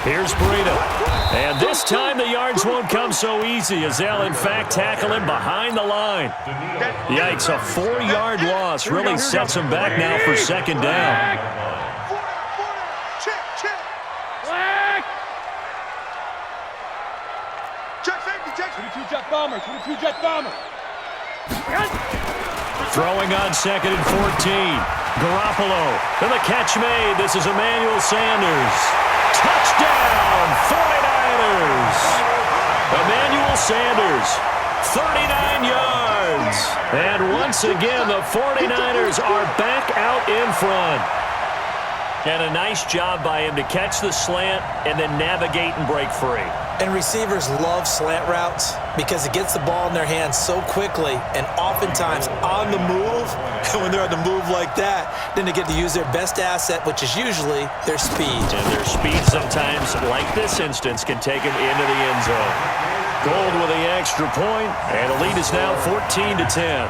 Here's Breida. And this time the yards won't come so easy as they'll, in fact, tackle him behind the line. Yikes, a 4-yard loss really sets him back now for second down. Throwing on second and 14. Garoppolo. And the catch made. This is Emmanuel Sanders. Touchdown, 49ers. Emmanuel Sanders, 39 yards. And once again, the 49ers are back out in front. And a nice job by him to catch the slant and then navigate and break free. And receivers love slant routes because it gets the ball in their hands so quickly and oftentimes on the move. And when they're on the move like that, then they get to use their best asset, which is usually their speed. And their speed sometimes, like this instance, can take them into the end zone. Gold with the extra point, and the lead is now 14-10.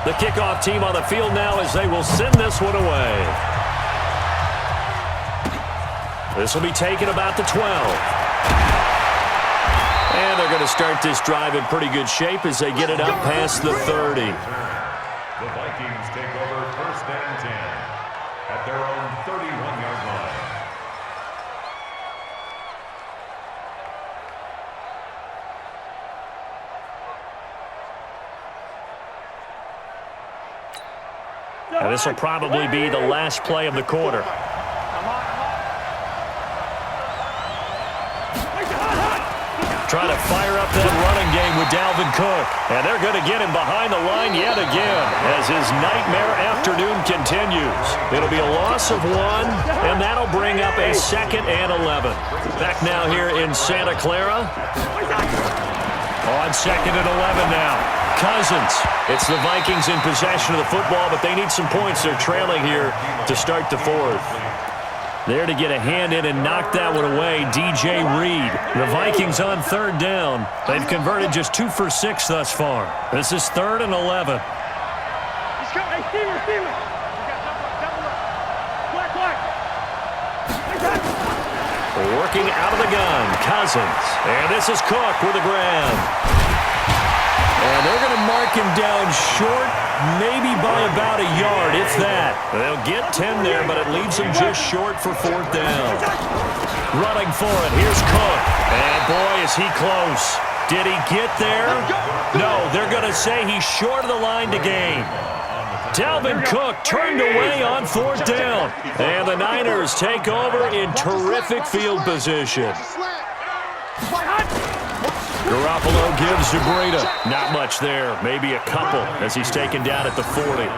The kickoff team on the field now as they will send this one away. This will be taken about the 12. And they're going to start this drive in pretty good shape as they get it up past the 30. The Vikings take over first and 10 at their own 31-yard line. And this will probably be the last play of the quarter. Trying to fire up that running game with Dalvin Cook. And they're going to get him behind the line yet again as his nightmare afternoon continues. It'll be a loss of 1, and that'll bring up a 2nd and 11. Back now here in Santa Clara. On 2nd and 11 now. Cousins. It's the Vikings in possession of the football, but they need some points. They're trailing here to start the 4th. There to get a hand in and knock that one away, DJ Reed. The Vikings on 3rd down. They've converted just 2 for 6 thus far. This is 3rd and 11. Working out of the gun, Cousins. And this is Cook with the grab. And they're going to mark him down short, maybe by about a yard, if that. They'll get 10 there, but it leaves them just short for 4th down. Running for it, here's Cook. And boy, is he close. Did he get there? No, they're going to say he's short of the line to gain. Dalvin Cook turned away on 4th down. And the Niners take over in terrific field position. Garoppolo gives to Breida. Not much there. Maybe a couple as he's taken down at the 40.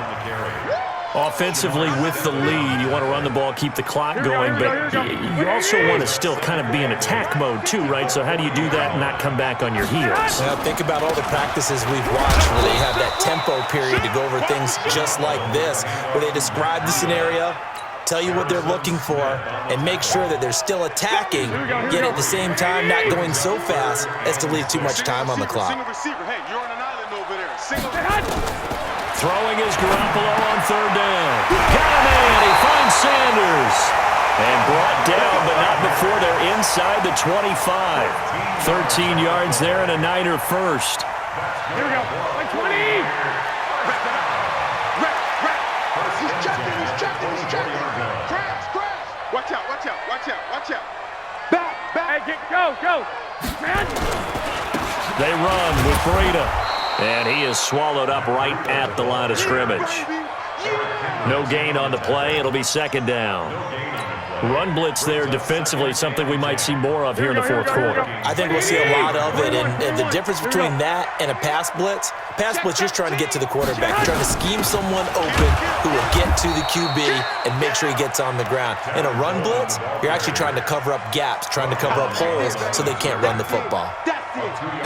Offensively with the lead, you want to run the ball, keep the clock going, but you also want to still kind of be in attack mode too, right? So how do you do that and not come back on your heels? Well, think about all the practices we've watched where they have that tempo period to go over things just like this, where they describe the scenario, tell you what they're looking for, and make sure that they're still attacking, yet at the same time not going so fast as to leave too much time on the clock. Throwing is Garoppolo on 3rd down. Got a man. He finds Sanders. And brought down, but not before they're inside the 25. 13 yards there and a Niner first. Here we go. 20. He's checking. Crash. Watch out. Back. Hey, go. Man. They run with Breida. And he is swallowed up right at the line of scrimmage. No gain on the play. It'll be 2nd down. Run blitz there defensively, something we might see more of here in the 4th quarter. I think we'll see a lot of it, and the difference between that and a pass blitz, you're trying to get to the quarterback. You're trying to scheme someone open who will get to the QB and make sure he gets on the ground. In a run blitz, you're actually trying to cover up gaps, trying to cover up holes so they can't run the football.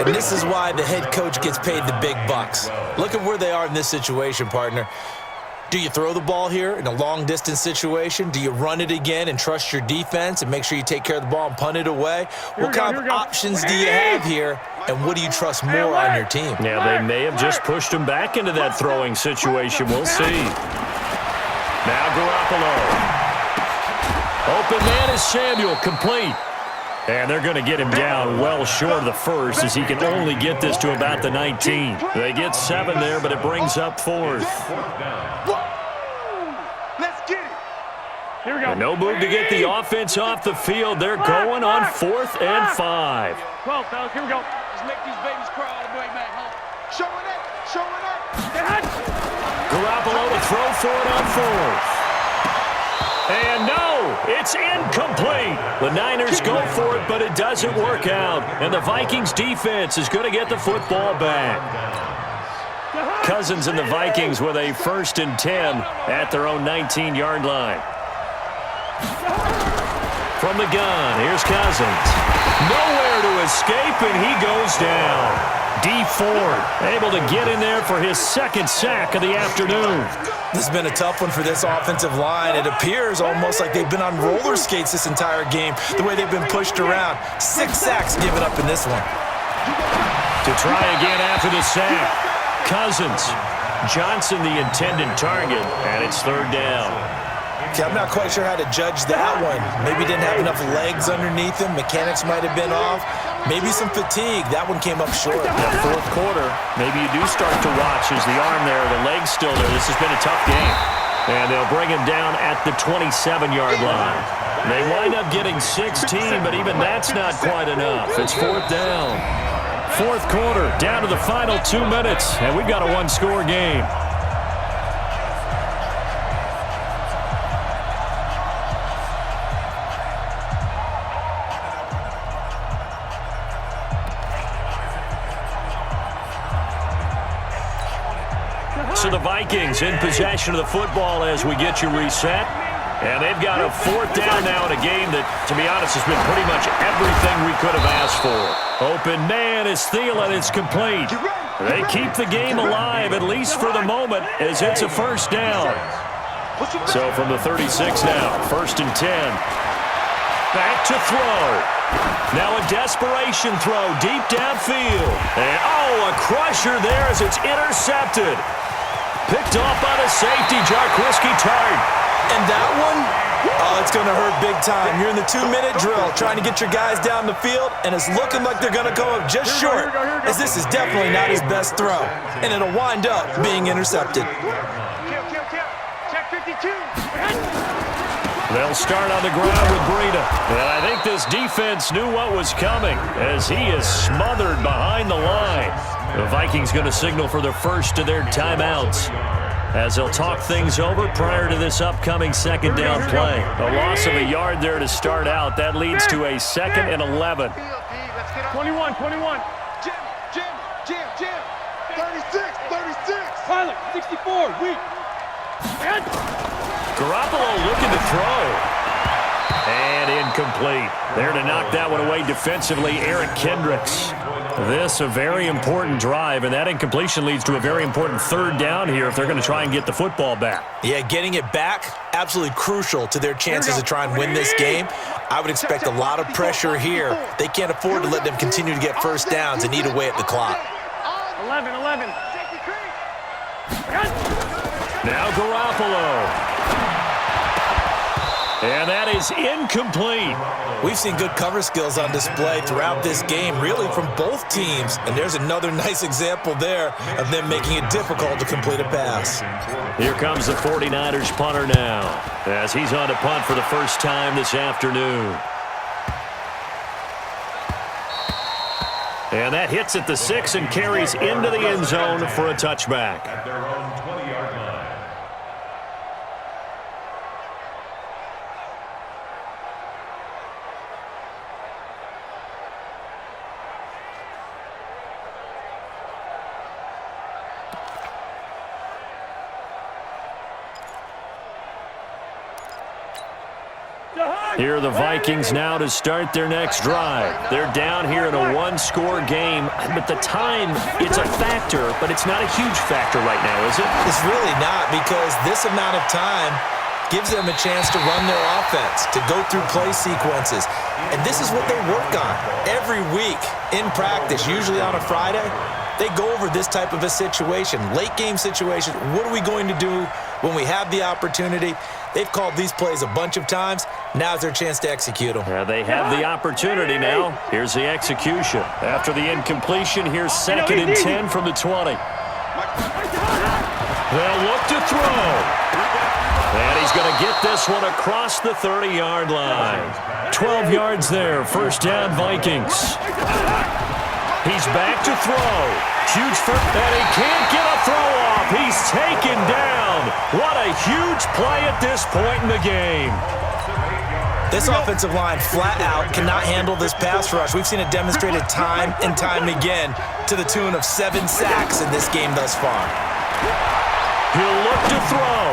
And this is why the head coach gets paid the big bucks. Look at where they are in this situation, partner. Do you throw the ball here in a long-distance situation? Do you run it again and trust your defense and make sure you take care of the ball and punt it away? What kind of options do you have here and what do you trust more on your team? Yeah, they may have just pushed him back into that throwing situation. We'll see. Now Garoppolo. Open man is Samuel, complete. And they're going to get him down well short of the first as he can only get this to about the 19. They get 7 there, but it brings up 4th. Let's get it. Here we go. And no move to get the offense off the field. They're going on 4th and 5. 12, fellas. Here we go. Let's make these babies cry all the way back home. Showing it. Showing it. Garoppolo to throw for it on 4th. And no, it's incomplete. The Niners go for it, but it doesn't work out. And the Vikings defense is going to get the football back. Cousins and the Vikings with a 1st and 10 at their own 19-yard line. From the gun, here's Cousins. Nowhere to escape, and he goes down. D Ford able to get in there for his 2nd sack of the afternoon. This has been a tough one for this offensive line. It appears almost like they've been on roller skates this entire game, the way they've been pushed around. 6 sacks given up in this one. To try again after the sack. Cousins. Johnson the intended target, and it's 3rd down. Okay, I'm not quite sure how to judge that one. Maybe didn't have enough legs underneath him. Mechanics might have been off. Maybe some fatigue. That one came up short. That 4th quarter, maybe you do start to watch as the arm there, the leg's still there. This has been a tough game. And they'll bring him down at the 27-yard line. They wind up getting 16, but even that's not quite enough. It's 4th down. 4th quarter, down to the final 2 minutes, and we've got a 1-score game. So the Vikings in possession of the football as we get you reset. And they've got a 4th down now in a game that, to be honest, has been pretty much everything we could have asked for. Open man is Thielen. It's complete. They keep the game alive, at least for the moment, as it's a 1st down. So from the 36 now, 1st and 10. Back to throw. Now a desperation throw deep downfield. And, a crusher there as it's intercepted. Picked off by the safety, Jarquiski Tart. And that one, it's going to hurt big time. You're in the 2-minute drill trying to get your guys down the field, and it's looking like they're going to go up just short, as this is definitely not his best throw. And it'll wind up being intercepted. Kill. Check 52. They'll start on the ground with Breida. And I think this defense knew what was coming as he is smothered behind the line. The Vikings going to signal for the first of their timeouts as they'll talk things over prior to this upcoming 2nd down play. A loss of a yard there to start out. That leads to a 2nd and 11. 21. Jim. 36. Pilot, 64, weak. Garoppolo looking to throw. And incomplete. There to knock that one away defensively, Eric Kendricks. This a very important drive, and that incompletion leads to a very important 3rd down here if they're going to try and get the football back. Yeah, getting it back, absolutely crucial to their chances to try and win this game. I would expect a lot of pressure here. They can't afford to let them continue to get 1st downs and eat away at the clock. 11. Now Garoppolo. And that is incomplete. We've seen good cover skills on display throughout this game, really from both teams. And there's another nice example there of them making it difficult to complete a pass. Here comes the 49ers punter now as he's on to punt for the first time this afternoon. And that hits at the 6 and carries into the end zone for a touchback. At their own 20-yard line. Here are the Vikings now to start their next drive. They're down here in a 1-score game, but the time, it's a factor, but it's not a huge factor right now, is it? It's really not, because this amount of time gives them a chance to run their offense, to go through play sequences. And this is what they work on every week in practice, usually on a Friday. They go over this type of a situation, late game situation. What are we going to do when we have the opportunity? They've called these plays a bunch of times. Now's their chance to execute them. Yeah, they have the opportunity now. Here's the execution. After the incompletion, here's 2nd and 10 from the 20. They'll look to throw. And he's going to get this one across the 30-yard line. 12 yards there, first down Vikings. He's back to throw. Huge first, and he can't get a throw off. He's taken down. What a huge play at this point in the game. This offensive line flat out cannot handle this pass rush. We've seen it demonstrated time and time again to the tune of 7 sacks in this game thus far. He'll look to throw.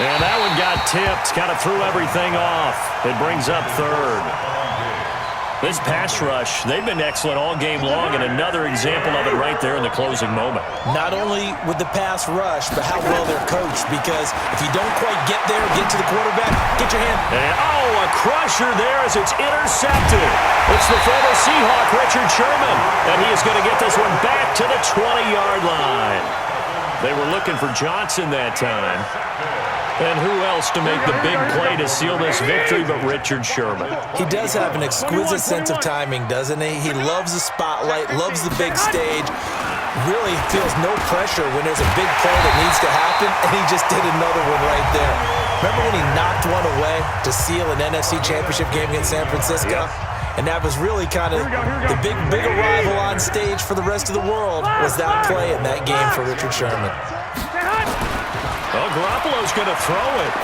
And that one got tipped. Kind of threw everything off. It brings up 3rd. This pass rush, they've been excellent all game long, and another example of it right there in the closing moment. Not only with the pass rush, but how well they're coached, because if you don't quite get there, get to the quarterback, get your hand. And, a crusher there as it's intercepted. It's the former Seahawk, Richard Sherman, and he is going to get this one back to the 20-yard line. They were looking for Johnson that time. And who else to make the big play to seal this victory but Richard Sherman? He does have an exquisite sense of timing, doesn't he? He loves the spotlight, loves the big stage, really feels no pressure when there's a big play that needs to happen, and he just did another one right there. Remember when he knocked one away to seal an NFC Championship game against San Francisco? And that was really kind of the big arrival on stage for the rest of the world was that play in that game for Richard Sherman. Well, Garoppolo's going to throw it.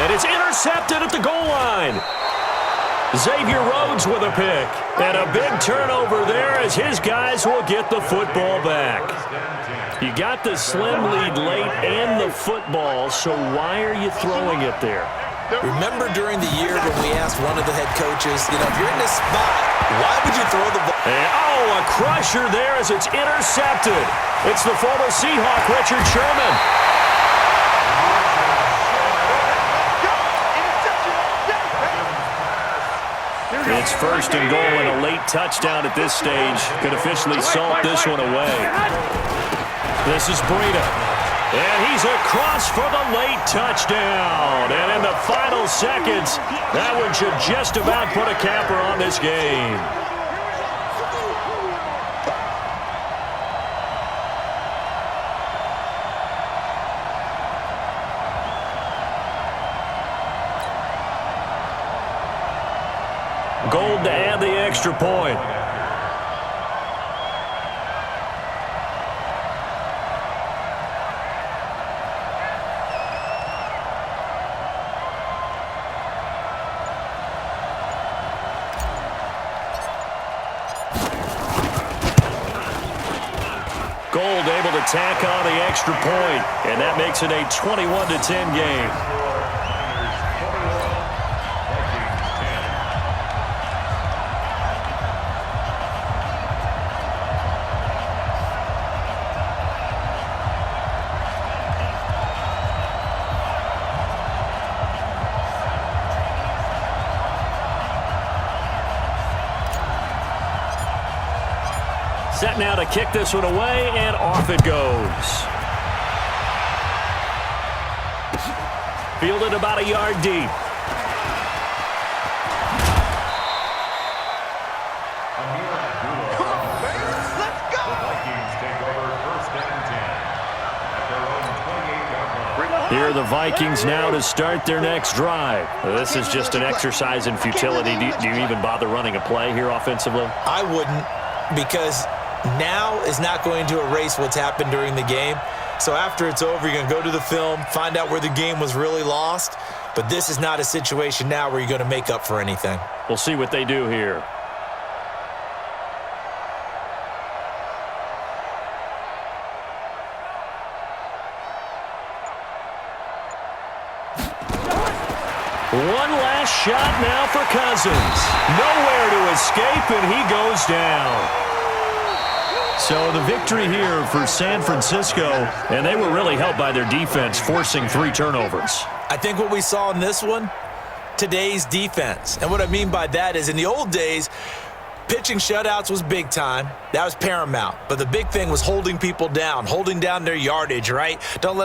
And it's intercepted at the goal line. Xavier Rhodes with a pick. And a big turnover there as his guys will get the football back. You got the slim lead late and the football, so why are you throwing it there? Remember during the year when we asked one of the head coaches, if you're in this spot, why would you throw the ball? And, a crusher there as it's intercepted. It's the former Seahawk, Richard Sherman. It's 1st and goal and a late touchdown at this stage. Could officially salt this one away. This is Breida. And he's across for the late touchdown. And in the final seconds, that one should just about put a capper on this game. Gold to add the extra point. Gold able to tack on the extra point, and that makes it a 21-10 game. Set now to kick this one away, and off it goes. Fielded about a yard deep. Here are the Vikings now to start their next drive. This is just an exercise in futility. Do you even bother running a play here offensively? I wouldn't, because now is not going to erase what's happened during the game. So after it's over, you're going to go to the film, find out where the game was really lost. But this is not a situation now where you're going to make up for anything. We'll see what they do here. One last shot now for Cousins. Nowhere to escape, and he goes down. So the victory here for San Francisco, and they were really helped by their defense, forcing 3 turnovers. I think what we saw in this one, today's defense. And what I mean by that is in the old days, pitching shutouts was big time. That was paramount. But the big thing was holding people down, holding down their yardage, right? Don't let